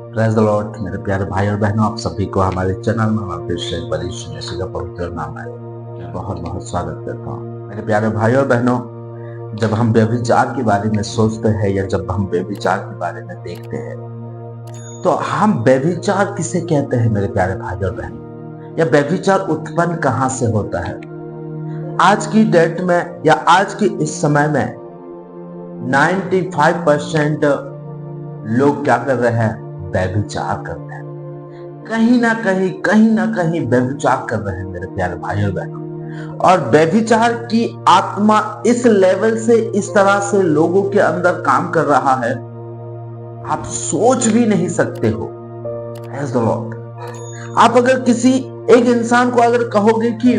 Praise the Lord. मेरे प्यारे भाई और बहनों, आप सभी को हमारे चैनल में हमारे यीशु मसीह का पवित्र नाम है मैं बहुत बहुत स्वागत करता हूँ। मेरे प्यारे भाई और बहनों, जब हम व्यभिचार के बारे में सोचते हैं या जब हम व्यभिचार के बारे में देखते हैं, तो हम व्यभिचार किसे कहते हैं मेरे प्यारे भाई और बहनों, या व्यभिचार उत्पन्न कहाँ से होता है? आज की डेट में या आज के इस समय में 95% लोग क्या कर रहे हैं? व्यभिचार कर रहे हैं। कहीं ना कहीं व्यभिचार कर रहे हैं मेरे प्यारे भाई और बहनों। और व्यभिचार की आत्मा इस लेवल से, इस तरह से लोगों के अंदर काम कर रहा है, आप सोच भी नहीं सकते हो। Praise the Lord। आप अगर किसी एक इंसान को अगर कहोगे कि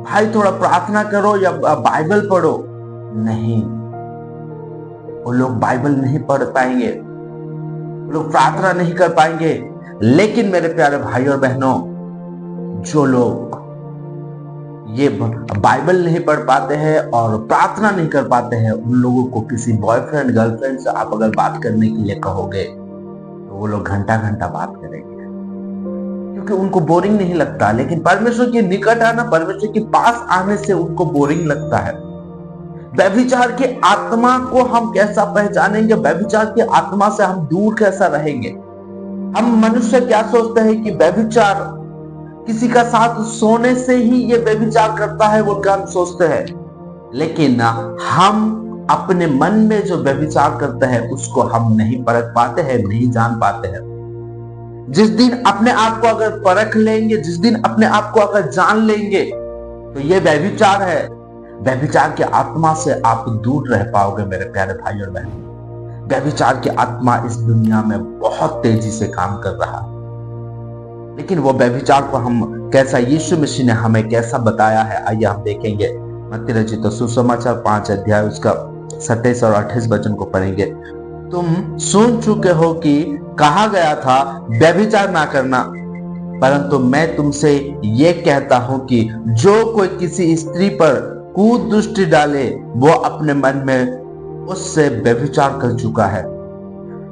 भाई थोड़ा प्रार्थना करो या बाइबल पढ़ो, नहीं, वो लोग बाइबल नहीं पढ़ पाएंगे, लोग प्रार्थना नहीं कर पाएंगे। लेकिन मेरे प्यारे भाई और बहनों, जो लोग ये बाइबल नहीं पढ़ पाते हैं और प्रार्थना नहीं कर पाते हैं, उन लोगों को किसी बॉयफ्रेंड गर्लफ्रेंड से आप अगर बात करने के लिए कहोगे तो वो लोग घंटा घंटा बात करेंगे, क्योंकि उनको बोरिंग नहीं लगता। लेकिन परमेश्वर के निकट आना, परमेश्वर के पास आने से उनको बोरिंग लगता है। व्यभिचार की आत्मा को हम कैसा पहचानेंगे? व्यभिचार की आत्मा से हम दूर कैसा रहेंगे? हम मनुष्य क्या सोचते हैं कि व्यभिचार किसी का साथ सोने से ही ये व्यभिचार करता है, वो क्या हम सोचते हैं। लेकिन हम अपने मन में जो व्यभिचार करते हैं उसको हम नहीं परख पाते हैं, नहीं जान पाते हैं। जिस दिन अपने आप को अगर परख लेंगे, जिस दिन अपने आप को अगर जान लेंगे, तो ये व्यभिचार है। व्यभिचार की आत्मा से आप दूर रह पाओगे मेरे प्यारे भाई और बहन। व्यभिचार की आत्मा इस दुनिया में बहुत तेजी से काम कर रहा है, लेकिन वो व्यभिचार को हम कैसा, यीशु मसीह ने हमें कैसा बताया है, आइए हम देखेंगे। मत्ती रचित सुसमाचार 5 अध्याय उसका 27 और 28 वचन को पढ़ेंगे। तुम सुन चुके हो कि कहा गया था व्यभिचार ना करना, परंतु मैं तुमसे ये कहता हूं कि जो कोई किसी स्त्री पर कुदृष्टि डाले वो अपने मन में उससे व्यभिचार कर चुका है।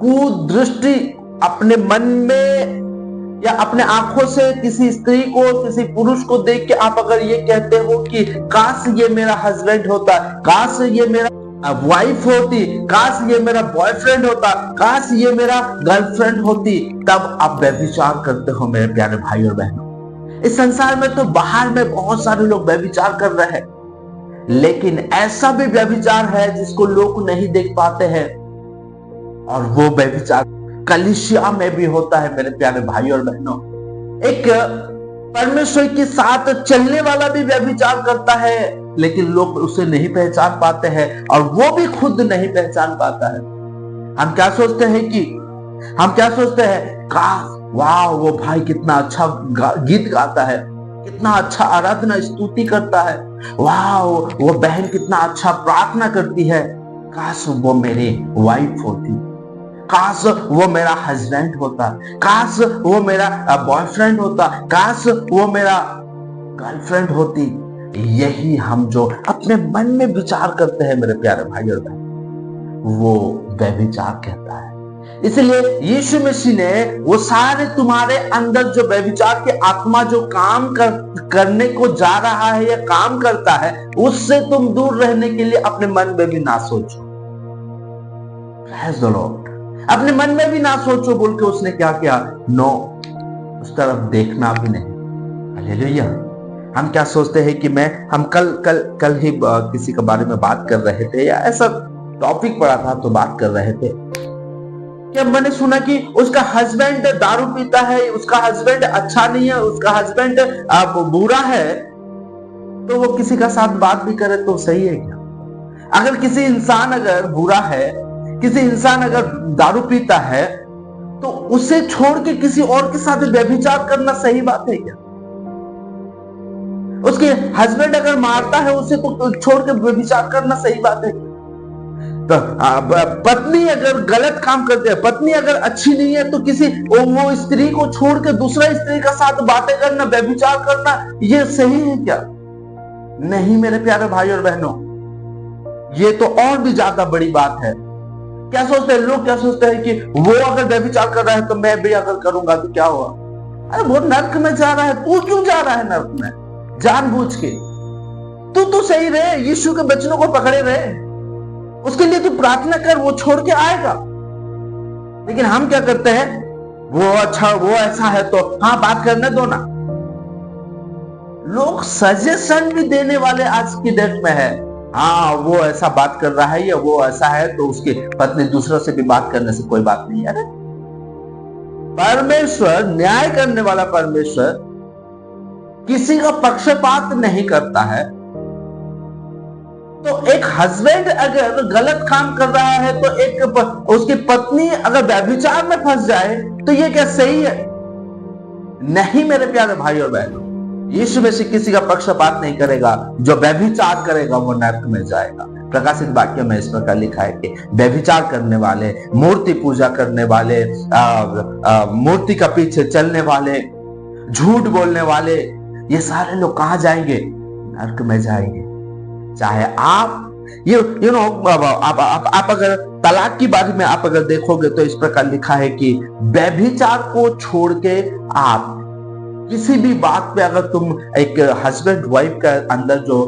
कुदृष्टि अपने मन में या अपने आंखों से किसी स्त्री को, किसी पुरुष को देख के आप अगर ये कहते हो कि काश ये मेरा हस्बैंड होता, काश ये मेरा वाइफ होती, काश ये मेरा बॉयफ्रेंड होता, काश ये मेरा गर्लफ्रेंड होती, तब आप व्यभिचार करते हो मेरे प्यारे भाई और बहनों। इस संसार में तो बाहर में बहुत सारे लोग व्यभिचार कर रहे हैं, लेकिन ऐसा भी व्यभिचार है जिसको लोग नहीं देख पाते हैं, और वो व्यभिचार कलीसिया में भी होता है मेरे प्यारे भाई और बहनों। एक परमेश्वर के साथ चलने वाला भी व्यभिचार करता है, लेकिन लोग उसे नहीं पहचान पाते हैं, और वो भी खुद नहीं पहचान पाता है। हम क्या सोचते हैं वाह वो भाई कितना अच्छा गीत गाता है, कितना अच्छा आराधना स्तुति करता है, वाह वो बहन कितना अच्छा प्रार्थना करती है, काश वो मेरी वाइफ होती, काश वो मेरा हस्बैंड होता, काश वो मेरा बॉयफ्रेंड होता, काश वो मेरा गर्लफ्रेंड होती। यही हम जो अपने मन में विचार करते हैं मेरे प्यारे भाई और बहन, वो व्यभिचार कहता है। इसलिए यीशु मसीह ने वो सारे तुम्हारे अंदर जो व्यभिचार की आत्मा जो काम करने को जा रहा है या काम करता है, उससे तुम दूर रहने के लिए अपने मन में भी ना सोचो। Praise the Lord। अपने मन में भी ना सोचो बोल के उसने क्या किया? नो, उस तरफ देखना भी नहीं। हालेलुया। हम क्या सोचते हैं कि हम कल ही किसी के बारे में बात कर रहे थे, या ऐसा टॉपिक पड़ा था तो बात कर रहे थे कि मैंने सुना कि उसका हस्बैंड दारू पीता है, उसका हस्बैंड अच्छा नहीं है, उसका हस्बैंड बुरा है, तो वो किसी का साथ बात भी करे तो सही है क्या? अगर किसी इंसान अगर बुरा है, किसी इंसान अगर दारू पीता है, तो उसे छोड़ के किसी और के साथ व्यभिचार करना सही बात है क्या? उसके हस्बैंड अगर मारता है उसे तो छोड़ के व्यभिचार करना सही बात है क्या? तो पत्नी अगर गलत काम करती है, पत्नी अगर अच्छी नहीं है, तो किसी वो स्त्री को छोड़ के दूसरा स्त्री का साथ बातें करना, व्यभिचार करना, ये सही है क्या? नहीं मेरे प्यारे भाई और बहनों, ये तो और भी ज्यादा बड़ी बात है। क्या सोचते हैं लोग, क्या सोचते हैं कि वो अगर व्यभिचार कर रहा है तो मैं भी अगर करूंगा तो क्या हुआ? अरे वो नर्क में जा रहा है, तू क्यों जा रहा है नर्क में जानबूझ के? तू तो सही रहे, यीशु के वचनों को पकड़े रहे, उसके लिए तू प्रार्थना कर, वो छोड़ के आएगा। लेकिन हम क्या करते हैं, वो अच्छा वो ऐसा है तो हाँ बात करने दो ना। लोग सजेशन भी देने वाले आज की डेट में है। हाँ वो ऐसा बात कर रहा है या वो ऐसा है तो उसकी पत्नी दूसरों से भी बात करने से कोई बात नहीं है। परमेश्वर, न्याय करने वाला परमेश्वर किसी का पक्षपात नहीं करता है। तो एक हस्बैंड अगर गलत काम कर रहा है तो एक उसकी पत्नी अगर व्यभिचार में फंस जाए तो ये क्या सही है? नहीं मेरे प्यारे भाई और बहनों, यीशु मसीह किसी का पक्षपात नहीं करेगा। जो व्यभिचार करेगा वो नरक में जाएगा। प्रकाशित वाक्य में इस प्रकार लिखा है कि व्यभिचार करने वाले, मूर्ति पूजा करने वाले, मूर्ति का पीछे चलने वाले, झूठ बोलने वाले, ये सारे लोग कहां जाएंगे? नरक में जाएंगे। चाहे आप आप अगर तलाक की बारे में आप अगर देखोगे तो इस प्रकार लिखा है कि व्यभिचार को छोड़ के आप किसी भी बात पे, अगर तुम एक हस्बैंड वाइफ का अंदर जो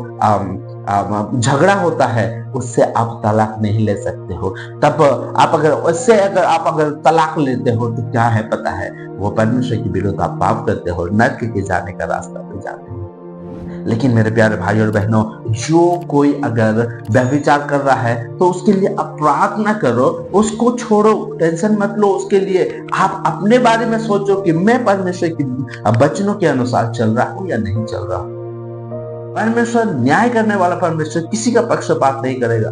झगड़ा होता है उससे आप तलाक नहीं ले सकते हो। तब आप अगर उससे अगर तलाक लेते हो तो क्या है पता है, वो परमेश्वर के विरुद्ध आप पाप करते हो, नरक के जाने का रास्ता पे जाते हो। लेकिन मेरे प्यारे भाई और बहनों, जो कोई अगर व्यभिचार कर रहा है तो उसके लिए आप प्रार्थना करो, उसको छोड़ो, टेंशन मत लो उसके लिए। आप अपने बारे में सोचो कि मैं परमेश्वर की वचनों के अनुसार चल रहा हूं या नहीं चल रहा हूं। परमेश्वर न्याय करने वाला परमेश्वर किसी का पक्षपात नहीं करेगा।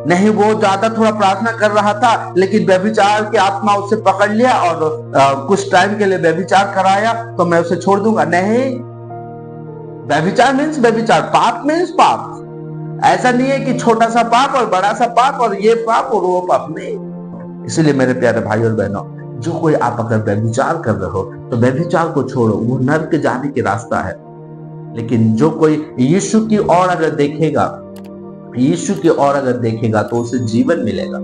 नहीं वो ज्यादा थोड़ा प्रार्थना कर रहा था लेकिन व्यभिचार की आत्मा उसे पकड़ लिया और कुछ टाइम के लिए व्यभिचार कराया तो मैं उसे छोड़ दूंगा? नहीं, व्यभिचार मीन्स व्यभिचार, पाप मीन्स पाप। ऐसा नहीं है कि छोटा सा पाप और बड़ा सा पाप और ये पाप और वो पाप, नहीं। इसलिए मेरे प्यारे भाई और बहनों, जो कोई आप अगर व्यभिचार कर रहे हो तो व्यभिचार को छोड़ो, वो नरक जाने की रास्ता है। लेकिन जो कोई यीशु की ओर अगर देखेगा, यीशु की ओर अगर देखेगा तो उसे जीवन मिलेगा।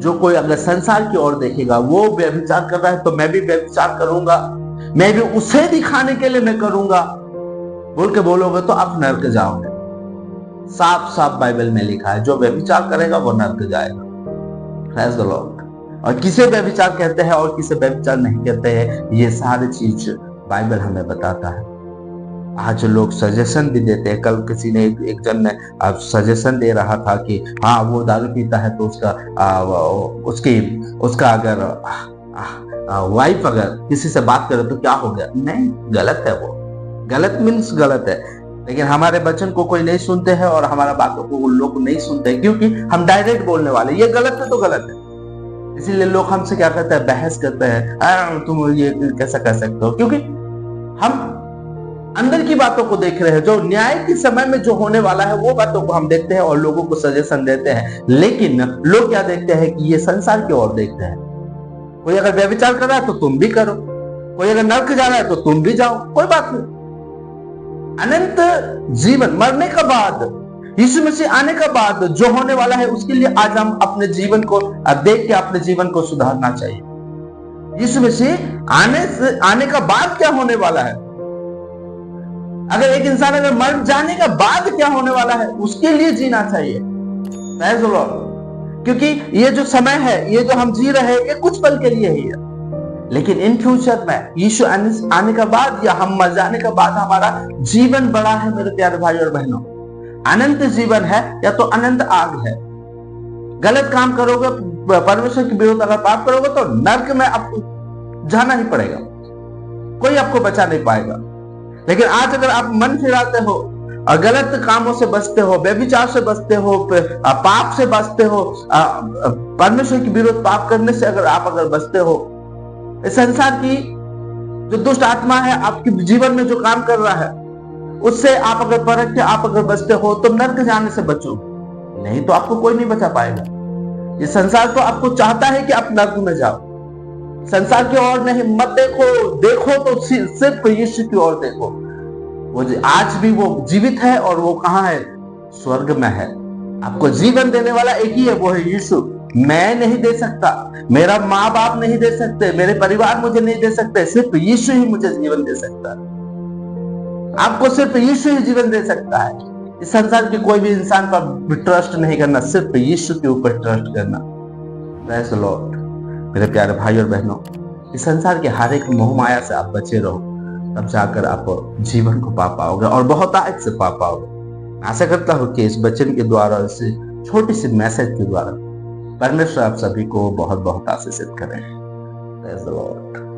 जो कोई अगर संसार की ओर देखेगा, वो व्यभिचार कर रहा है तो मैं भी व्यभिचार करूंगा, मैं भी उसे दिखाने के लिए मैं करूंगा बोल के बोलोगे तो आप नरक जाओगे। साफ साफ बाइबल में लिखा है, जो व्यभिचार करेगा वो नरक जाएगा। Praise the Lord. और किसे व्यभिचार कहते हैं और किसे व्यभिचार नहीं कहते हैं, ये सारी चीज बाइबल हमें बताता है। आज लोग सजेशन भी देते हैं। कल किसी ने एक जन ने सजेशन दे रहा था कि हाँ वो दारू पीता है तो उसका अगर वाइफ अगर किसी से बात करे तो क्या हो गया? नहीं, गलत है। वो गलत मीन्स गलत है। लेकिन हमारे वचन को कोई नहीं सुनते हैं और हमारा बातों को लोग नहीं सुनते हैं, क्योंकि हम डायरेक्ट बोलने वाले, ये गलत है तो गलत है। इसीलिए लोग हमसे क्या करते हैं, बहस करते हैं, तुम ये कैसा कर सकते हो, क्योंकि हम अंदर की बातों को देख रहे हैं। जो न्याय के समय में जो होने वाला है वो बातों को हम देखते हैं और लोगों को सजेशन देते हैं। लेकिन लोग क्या देखते हैं कि ये संसार की ओर देखते हैं। कोई अगर व्यभिचार कर रहा है तो तुम भी करो, कोई अगर नरक जा रहा है तो तुम भी जाओ, कोई बात नहीं। अनंत जीवन, मरने का बाद, यीशु मसीह आने का बाद जो होने वाला है उसके लिए आज हम अपने जीवन को देख के अपने जीवन को सुधारना चाहिए। यीशु मसीह आने का बाद क्या होने वाला है, अगर एक इंसान अगर मर जाने का बाद क्या होने वाला है उसके लिए जीना चाहिए। Praise the Lord. क्योंकि ये जो समय है, ये जो हम जी रहे हैं, ये कुछ पल के लिए ही है। लेकिन इन फ्यूचर में यीशु आने का बाद या हम मर जाने का बाद हमारा जीवन बड़ा है मेरे प्यारे भाई और बहनों। अनंत जीवन है या तो अनंत आग है। गलत काम करोगे, परमेश्वर के विरुद्ध अगर पाप करोगे तो नरक में आपको जाना ही पड़ेगा, कोई आपको बचा नहीं पाएगा। लेकिन आज अगर आप मन फिराते हो और गलत कामों से बचते हो, व्यभिचार से बचते हो, पाप से बचते हो, परमेश्वर के विरुद्ध पाप करने से अगर बचते हो, इस संसार की जो दुष्ट आत्मा है आपके जीवन में जो काम कर रहा है उससे आप अगर परख के आप अगर बचते हो तो नरक जाने से बचो, नहीं तो आपको कोई नहीं बचा पाएगा। ये संसार तो आपको चाहता है कि आप नरक में जाओ। संसार की ओर नहीं मत देखो तो सिर्फ यीशु की ओर देखो। वो आज भी वो जीवित है और वो कहाँ है? स्वर्ग में है। आपको जीवन देने वाला एक ही है, वो है यीशु। मैं नहीं दे सकता, मेरा माँ बाप नहीं दे सकते, मेरे परिवार मुझे नहीं दे सकते, सिर्फ यीशु ही मुझे जीवन दे सकता है। आपको सिर्फ यीशु ही जीवन दे सकता है। इस संसार के कोई भी इंसान पर ट्रस्ट नहीं करना, सिर्फ यीशु के ऊपर ट्रस्ट करना। Praise the Lord. मेरे प्यारे भाई और बहनों, इस संसार के हर एक मोह माया से आप बचे रहो, तब जाकर आप जीवन को पा पाओगे और बहुत आयत से पा पाओगे। आशा करता हूँ कि इस वचन के द्वारा, इस छोटी सी मैसेज के द्वारा परमेश्वर आप सभी को बहुत बहुत आशीषित करें। Praise the Lord.